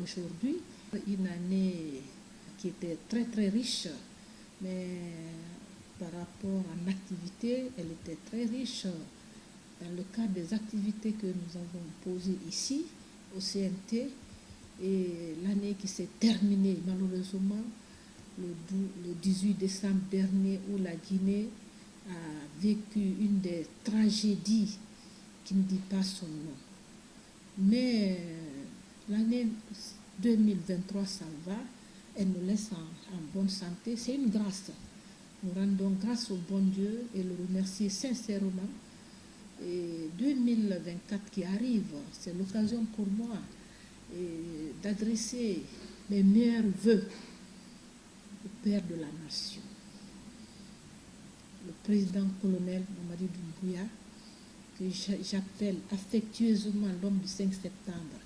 aujourd'hui. Une année qui était très très riche, mais par rapport à l'activité, elle était très riche dans le cadre des activités que nous avons posées ici au CNT. Et l'année qui s'est terminée malheureusement le 18 décembre dernier, où la Guinée a vécu une des tragédies qui ne dit pas son nom. Mais l'année 2023, ça va, elle nous laisse en bonne santé. C'est une grâce. Nous rendons grâce au bon Dieu et le remercier sincèrement. Et 2024 qui arrive, c'est l'occasion pour moi d'adresser mes meilleurs vœux au Père de la Nation, le président colonel Mamadi Doumbouya, que j'appelle affectueusement l'homme du 5 septembre.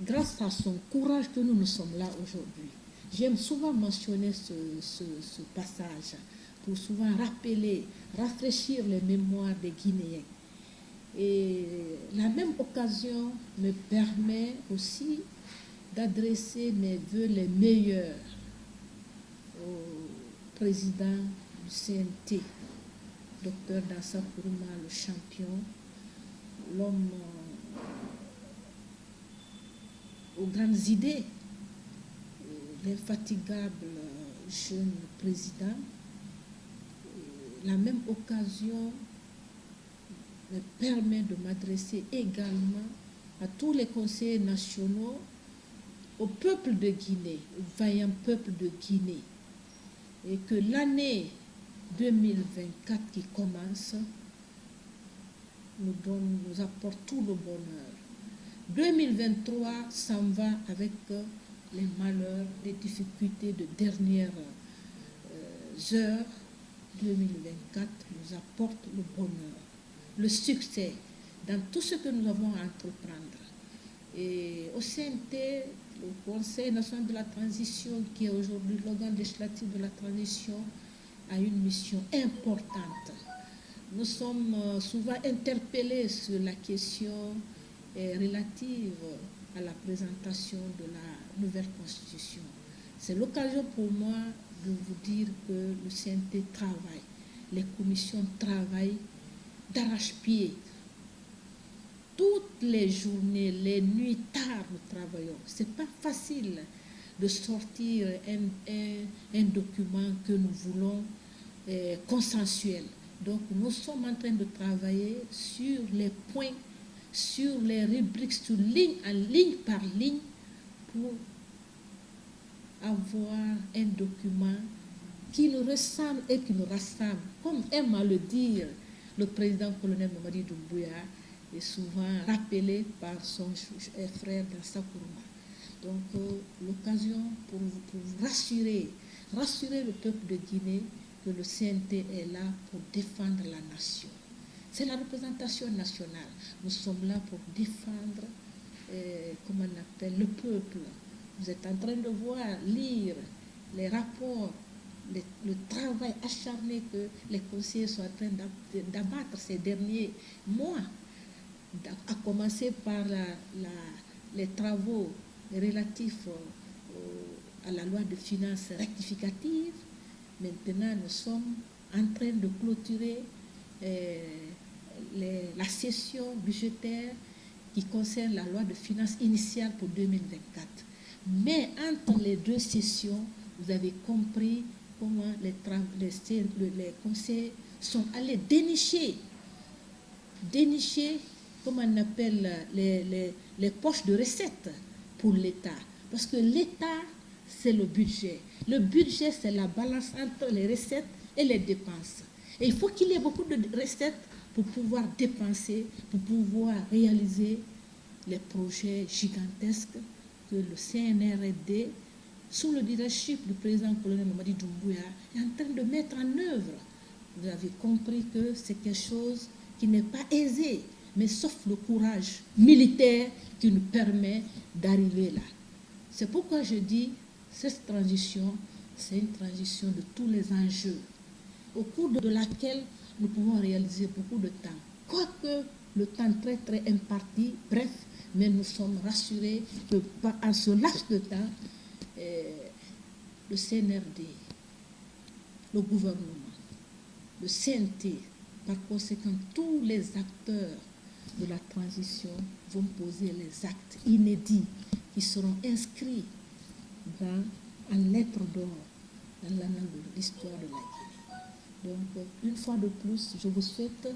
Grâce à son courage que nous sommes là aujourd'hui. J'aime souvent mentionner ce passage pour souvent rappeler, rafraîchir les mémoires des Guinéens. Et la même occasion me permet aussi d'adresser mes vœux les meilleurs au président du CNT, Dr Dansa Kourouma, le champion, l'homme aux grandes idées, l'infatigable jeune président. La même occasion me permet de m'adresser également à tous les conseillers nationaux, au peuple de Guinée, au vaillant peuple de Guinée, et que l'année 2024 qui commence nous apporte tout le bonheur. 2023 s'en va avec les malheurs, les difficultés de dernières heures. 2024 nous apporte le bonheur, le succès dans tout ce que nous avons à entreprendre. Et au CNT, le Conseil national de la transition, qui est aujourd'hui l'organe législatif de la transition, a une mission importante. Nous sommes souvent interpellés sur la question relative à la présentation de la nouvelle constitution. C'est l'occasion pour moi de vous dire que le CNT travaille, les commissions travaillent d'arrache-pied. Toutes les journées, les nuits tard, nous travaillons. Ce n'est pas facile de sortir un document que nous voulons consensuel. Donc nous sommes en train de travailler sur les points, sur les rubriques, sur ligne par ligne, pour avoir un document qui nous ressemble et qui nous rassemble. Comme aime à le dire le président colonel Mamadi Doumbouya, est souvent rappelé par son frère Dansa Kourouma. Donc l'occasion pour vous rassurer le peuple de Guinée que le CNT est là pour défendre la nation. C'est la représentation nationale. Nous sommes là pour défendre, comment on appelle, le peuple. Vous êtes en train de voir, lire les rapports, le travail acharné que les conseillers sont en train d'abattre ces derniers mois, à commencer par les travaux relatifs à la loi de finances rectificative. Maintenant, nous sommes en train de clôturer la session budgétaire qui concerne la loi de finances initiale pour 2024. Mais entre les deux sessions, vous avez compris comment les conseils sont allés dénicher, comment on appelle, les poches de recettes pour l'État. Parce que l'État, c'est le budget. Le budget, c'est la balance entre les recettes et les dépenses. Et il faut qu'il y ait beaucoup de recettes pour pouvoir dépenser, pour pouvoir réaliser les projets gigantesques que le CNRD, sous le leadership du président colonel Mamadi Doumbouya, est en train de mettre en œuvre. Vous avez compris que c'est quelque chose qui n'est pas aisé, mais sauf le courage militaire qui nous permet d'arriver là. C'est pourquoi je dis, cette transition, c'est une transition de tous les enjeux, au cours de laquelle nous pouvons réaliser beaucoup de temps. Quoique le temps très très imparti, bref, mais nous sommes rassurés que en ce laps de temps, le CNRD, le gouvernement, le CNT, par conséquent tous les acteurs de la transition vont poser les actes inédits qui seront inscrits en lettres d'or dans l'année de l'histoire de la Guinée. Donc, une fois de plus, je vous souhaite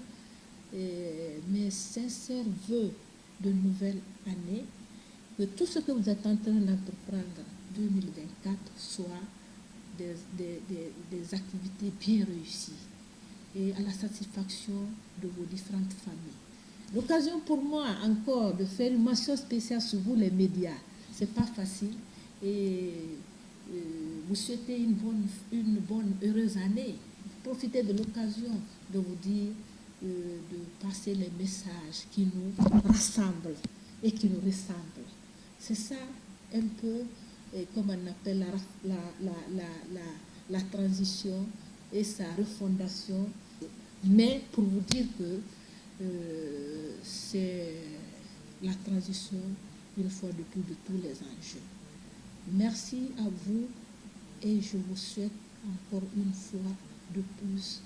mes sincères vœux de nouvelle année, que tout ce que vous êtes en train d'entreprendre en 2024 soit des activités bien réussies et à la satisfaction de vos différentes familles. L'occasion pour moi encore de faire une mention spéciale sur vous les médias, c'est pas facile, et vous souhaitez une bonne, heureuse année. Profitez de l'occasion de vous dire, de passer les messages qui nous rassemblent et qui nous ressemblent. C'est ça un peu, comme on appelle la transition et sa refondation, mais pour vous dire que c'est la transition, une fois de plus, de tous les enjeux. Merci à vous et je vous souhaite encore une fois de plus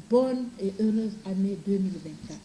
bonne et heureuse année 2024.